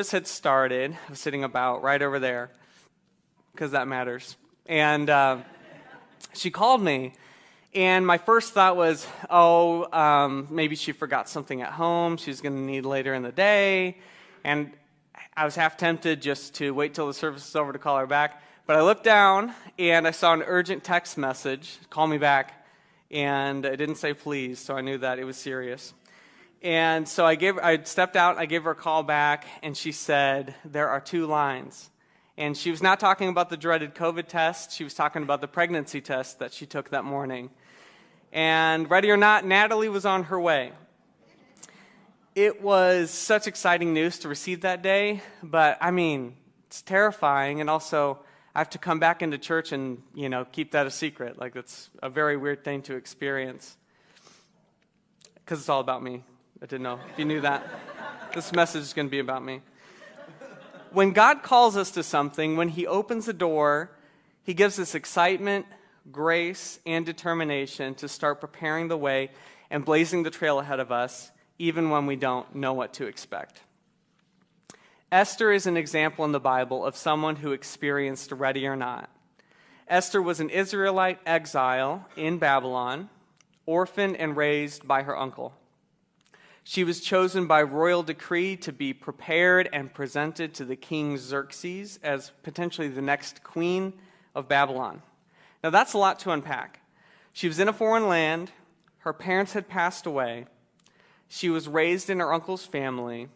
Service had started. I was sitting about right over there because that matters. And she called me, and my first thought was, maybe she forgot something at home she's going to need later in the day. And I was half tempted just to wait till the service is over to call her back. But I looked down, and I saw an urgent text message, call me back, and it didn't say please, so I knew that it was serious. And so I stepped out, I gave her a call back, and she said, there are 2 lines. And she was not talking about the dreaded COVID test, she was talking about the pregnancy test that she took that morning. And ready or not, Natalie was on her way. It was such exciting news to receive that day, but it's terrifying, and also I have to come back into church and, keep that a secret. Like, it's a very weird thing to experience. Because it's all about me. I didn't know if you knew that. This message is going to be about me. When God calls us to something, when He opens the door, He gives us excitement, grace, and determination to start preparing the way and blazing the trail ahead of us, even when we don't know what to expect. Esther is an example in the Bible of someone who experienced ready or not. Esther was an Israelite exile in Babylon, orphaned and raised by her uncle. She was chosen by royal decree to be prepared and presented to the king Xerxes as potentially the next queen of Babylon. Now that's a lot to unpack. She was in a foreign land, her parents had passed away, she was raised in her uncle's family,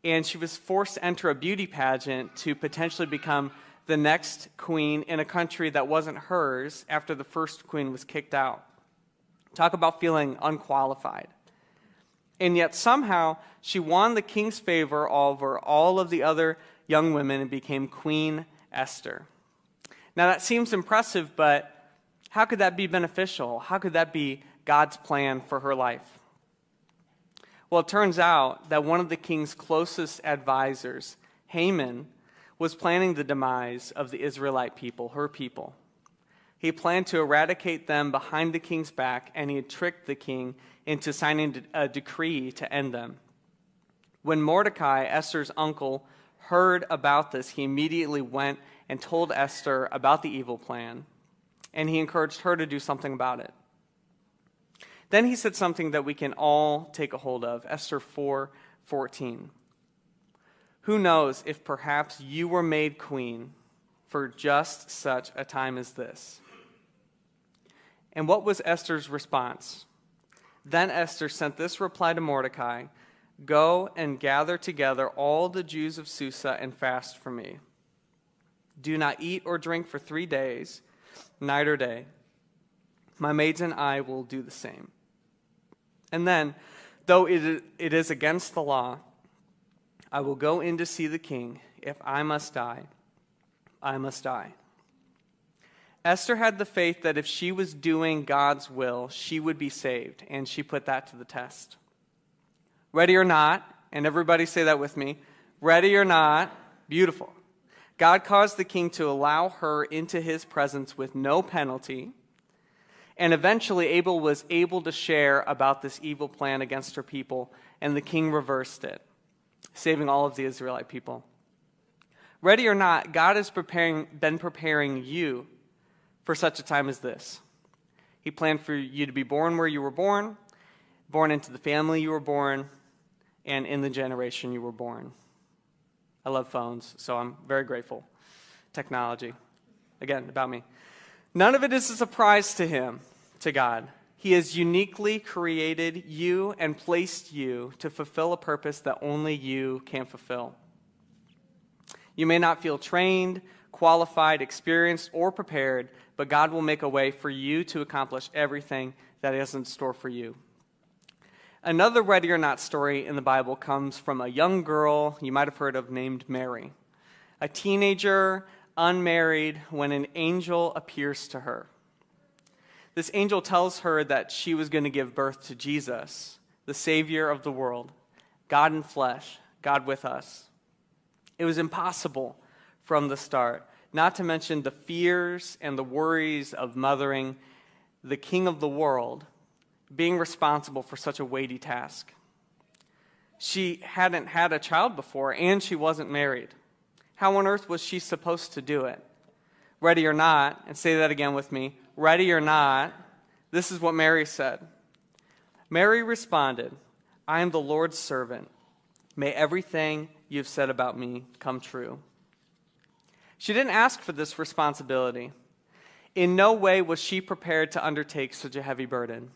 and she was forced to enter a beauty pageant to potentially become the next queen in a country that wasn't hers after the first queen was kicked out. Talk about feeling unqualified. And yet somehow she won the king's favor over all of the other young women and became Queen Esther. Now that seems impressive, but how could that be beneficial? How could that be God's plan for her life? Well, it turns out that one of the king's closest advisors, Haman, was planning the demise of the Israelite people, her people. He planned to eradicate them behind the king's back, and he had tricked the king into signing a decree to end them. When Mordecai, Esther's uncle, heard about this, he immediately went and told Esther about the evil plan, and he encouraged her to do something about it. Then he said something that we can all take a hold of, Esther 4:14. Who knows if perhaps you were made queen for just such a time as this? And what was Esther's response? Then Esther sent this reply to Mordecai, go and gather together all the Jews of Susa and fast for me. Do not eat or drink for 3 days, night or day. My maids and I will do the same. And then, though it is against the law, I will go in to see the king. If I must die, I must die. Esther had the faith that if she was doing God's will, she would be saved, and she put that to the test. Ready or not, and everybody say that with me, ready or not, beautiful. God caused the king to allow her into his presence with no penalty, and eventually Abel was able to share about this evil plan against her people, and the king reversed it, saving all of the Israelite people. Ready or not, God has been preparing you for such a time as this. He planned for you to be born where you were born into the family you were born, and in the generation you were born. I love phones, so I'm very grateful. Technology. Again, about me. None of it is a surprise to him, to God. He has uniquely created you and placed you to fulfill a purpose that only you can fulfill. You may not feel trained, qualified, experienced, or prepared, but God will make a way for you to accomplish everything that He has in store for you. Another ready or not story in the Bible comes from a young girl you might have heard of named Mary, a teenager, unmarried, when an angel appears to her. This angel tells her that she was going to give birth to Jesus, the Savior of the world, God in flesh, God with us. It was impossible from the start, not to mention the fears and the worries of mothering the King of the world, being responsible for such a weighty task. She hadn't had a child before, and she wasn't married. How on earth was she supposed to do it? Ready or not, and say that again with me, ready or not, this is what Mary said. Mary responded, I am the Lord's servant. May everything you've said about me come true. She didn't ask for this responsibility. In no way was she prepared to undertake such a heavy burden.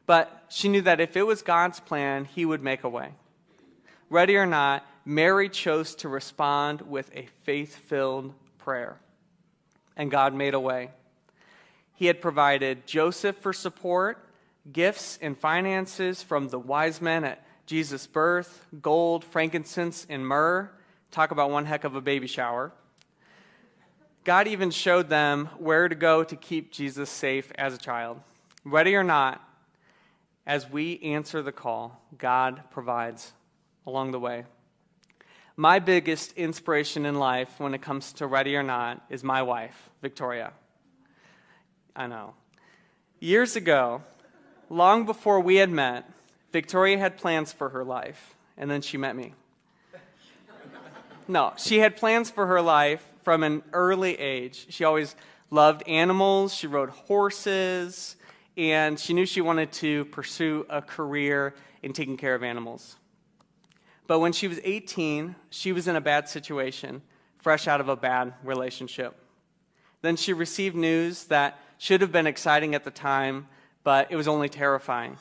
But she knew that if it was God's plan, he would make a way. Ready or not, Mary chose to respond with a faith-filled prayer. And God made a way. He had provided Joseph for support, gifts and finances from the wise men at Jesus' birth, gold, frankincense, and myrrh. Talk about one heck of a baby shower. God even showed them where to go to keep Jesus safe as a child. Ready or not, as we answer the call, God provides along the way. My biggest inspiration in life when it comes to ready or not is my wife, Victoria. I know. Years ago, long before we had met, Victoria had plans for her life, and then she met me. No, she had plans for her life from an early age. She always loved animals, she rode horses, and she knew she wanted to pursue a career in taking care of animals. But when she was 18, she was in a bad situation, fresh out of a bad relationship. Then she received news that should have been exciting at the time, but it was only terrifying.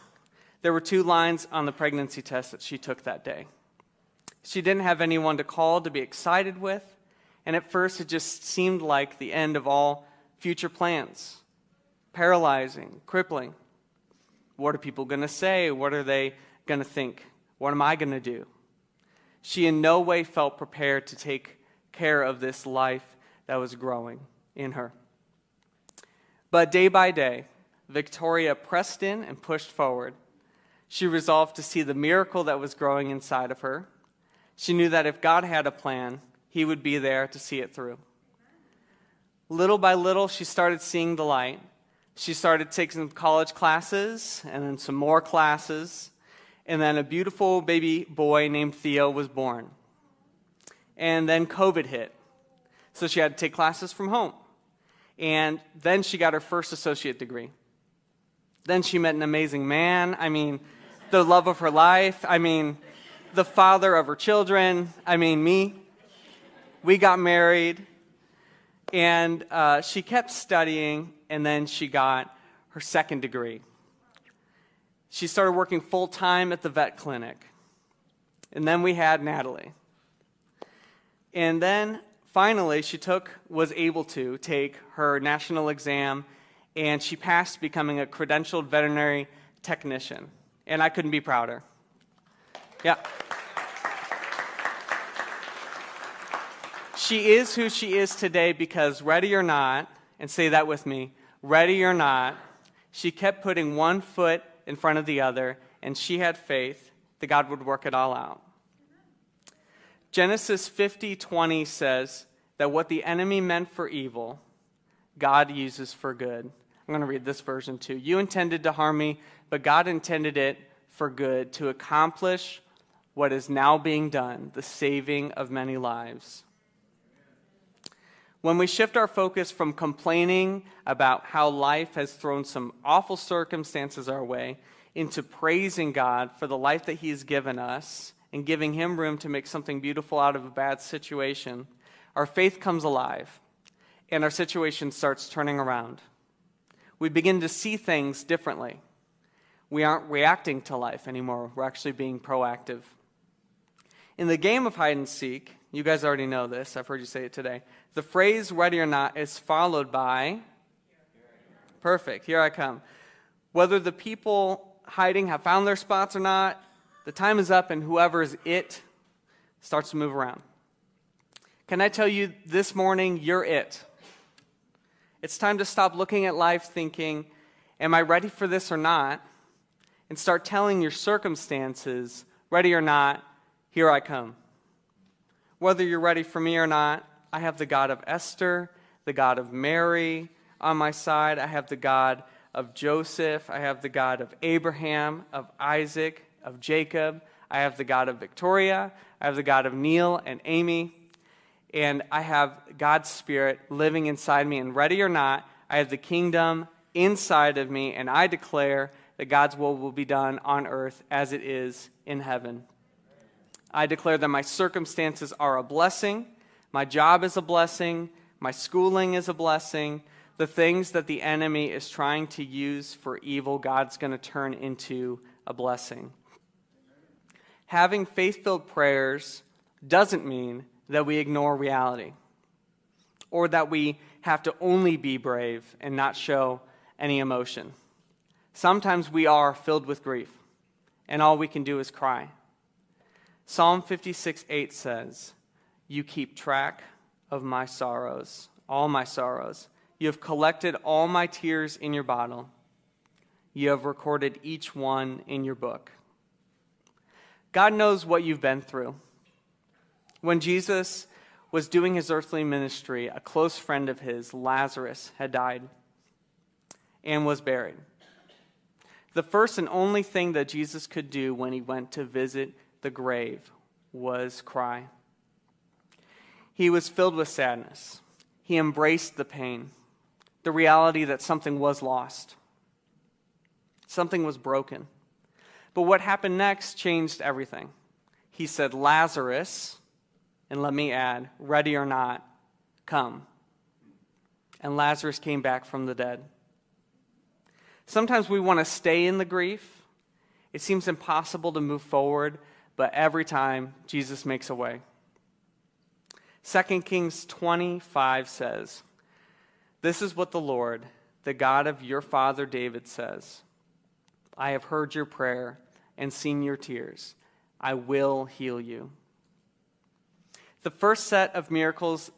There were 2 lines on the pregnancy test that she took that day. She didn't have anyone to call to be excited with, and at first it just seemed like the end of all future plans. Paralyzing, crippling. What are people going to say? What are they going to think? What am I going to do? She in no way felt prepared to take care of this life that was growing in her. But day by day, Victoria pressed in and pushed forward. She resolved to see the miracle that was growing inside of her. She knew that if God had a plan, he would be there to see it through. Little by little, she started seeing the light. She started taking some college classes, and then some more classes, and then a beautiful baby boy named Theo was born. And then COVID hit, so she had to take classes from home. And then she got her first associate degree. Then she met an amazing man, the love of her life, the father of her children, me. We got married, and she kept studying, and then she got her second degree. She started working full-time at the vet clinic. And then we had Natalie. And then finally she was able to take her national exam, and she passed becoming a credentialed veterinary technician. And I couldn't be prouder. Yeah. She is who she is today because ready or not, and say that with me, ready or not, she kept putting one foot in front of the other, and she had faith that God would work it all out. Genesis 50:20 says that what the enemy meant for evil, God uses for good. I'm going to read this version too. You intended to harm me, but God intended it for good, to accomplish what is now being done, the saving of many lives. When we shift our focus from complaining about how life has thrown some awful circumstances our way into praising God for the life that he's given us and giving him room to make something beautiful out of a bad situation, our faith comes alive and our situation starts turning around. We begin to see things differently. We aren't reacting to life anymore. We're actually being proactive. In the game of hide and seek, you guys already know this, I've heard you say it today, the phrase ready or not is followed by, perfect, here I come. Whether the people hiding have found their spots or not, the time is up and whoever's it starts to move around. Can I tell you this morning, you're it. It's time to stop looking at life thinking, am I ready for this or not? And start telling your circumstances, ready or not, here I come. Whether you're ready for me or not, I have the God of Esther, the God of Mary on my side. I have the God of Joseph. I have the God of Abraham, of Isaac, of Jacob. I have the God of Victoria. I have the God of Neil and Amy. And I have God's Spirit living inside me. And ready or not, I have the kingdom inside of me. And I declare that God's will be done on earth as it is in heaven. I declare that my circumstances are a blessing. My job is a blessing. My schooling is a blessing. The things that the enemy is trying to use for evil, God's going to turn into a blessing. Having faith-filled prayers doesn't mean that we ignore reality or that we have to only be brave and not show any emotion. Sometimes we are filled with grief, and all we can do is cry. Psalm 56:8 says, "You keep track of my sorrows, all my sorrows. You have collected all my tears in your bottle. You have recorded each one in your book." God knows what you've been through. When Jesus was doing his earthly ministry, a close friend of his, Lazarus, had died and was buried. The first and only thing that Jesus could do when he went to visit the grave was cry. He was filled with sadness. He embraced the pain, the reality that something was lost. Something was broken. But what happened next changed everything. He said, "Lazarus," and let me add, "ready or not, come." And Lazarus came back from the dead. Sometimes we want to stay in the grief. It seems impossible to move forward, but every time Jesus makes a way. 2 Kings 20:5 says, "This is what the Lord, the God of your father David says. I have heard your prayer and seen your tears. I will heal you." The first set of miracles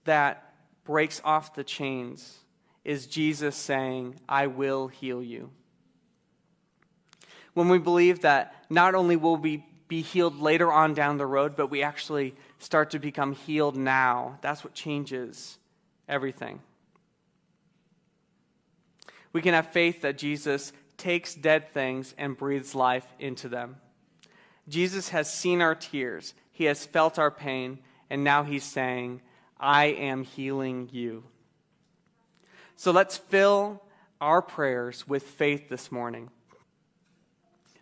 that breaks off the chains is Jesus saying, "I will heal you." When we believe that not only will we be healed later on down the road, but we actually start to become healed now, that's what changes everything. We can have faith that Jesus takes dead things and breathes life into them. Jesus has seen our tears. He has felt our pain, and now he's saying, "I am healing you." So let's fill our prayers with faith this morning.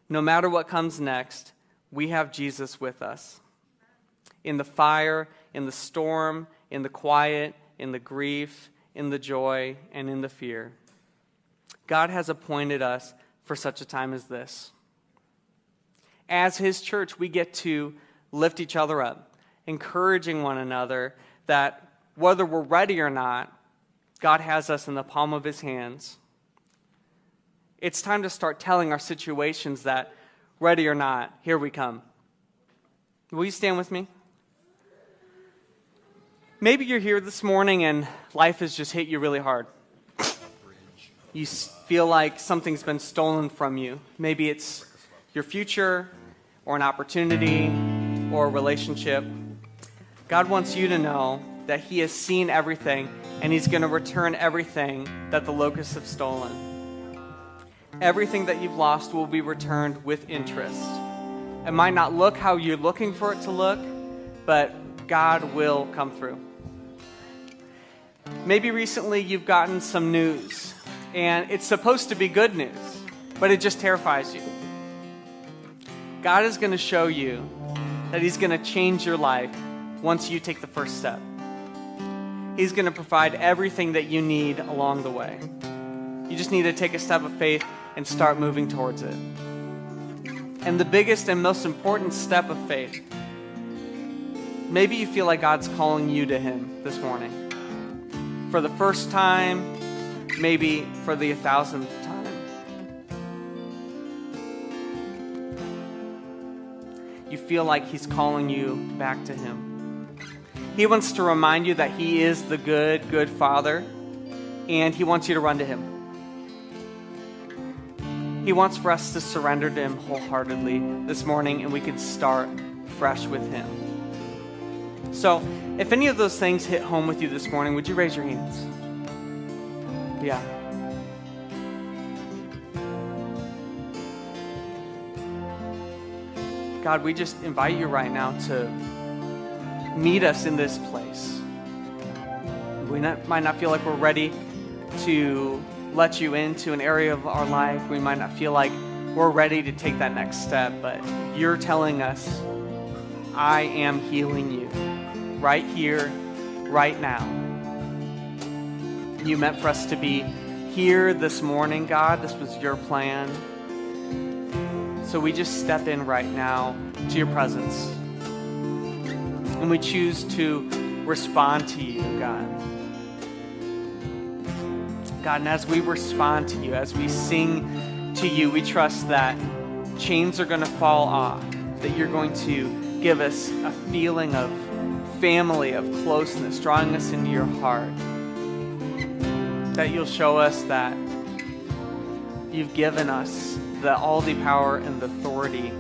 No matter what comes next, we have Jesus with us. In the fire, in the storm, in the quiet, in the grief, in the joy, and in the fear. God has appointed us for such a time as this. As his church, we get to lift each other up, encouraging one another that whether we're ready or not, God has us in the palm of his hands. It's time to start telling our situations that, ready or not, here we come. Will you stand with me? Maybe you're here this morning and life has just hit you really hard. You feel like something's been stolen from you. Maybe it's your future or an opportunity or a relationship. God wants you to know that he has seen everything and he's going to return everything that the locusts have stolen. Everything that you've lost will be returned with interest. It might not look how you're looking for it to look, but God will come through. Maybe recently you've gotten some news, and it's supposed to be good news, but it just terrifies you. God is going to show you that he's going to change your life once you take the first step. He's going to provide everything that you need along the way. You just need to take a step of faith and start moving towards it. And the biggest and most important step of faith, maybe you feel like God's calling you to him this morning. For the first time, maybe for the 1,000th time. You feel like he's calling you back to him. He wants to remind you that he is the good, good Father, and he wants you to run to him. He wants for us to surrender to him wholeheartedly this morning, and we can start fresh with him. So, if any of those things hit home with you this morning, would you raise your hands? Yeah. God, we just invite you right now to meet us in this place. Might not feel like we're ready to let you into an area of our life. We might not feel like we're ready to take that next step, but you're telling us, I am healing you right here, right now. You meant for us to be here this morning, God. This was your plan. So we just step in right now to your presence. And we choose to respond to you, God. God, and as we respond to you, as we sing to you, we trust that chains are going to fall off, that you're going to give us a feeling of family, of closeness, drawing us into your heart. That you'll show us that you've given us all the power and the authority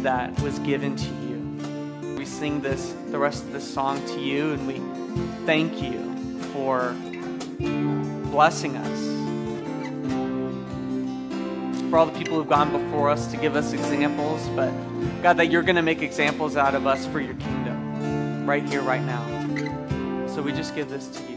that was given to you. We sing the rest of this song to you, and we thank you for blessing us. For all the people who've gone before us to give us examples, but God, that you're going to make examples out of us for your kingdom right here, right now. So we just give this to you.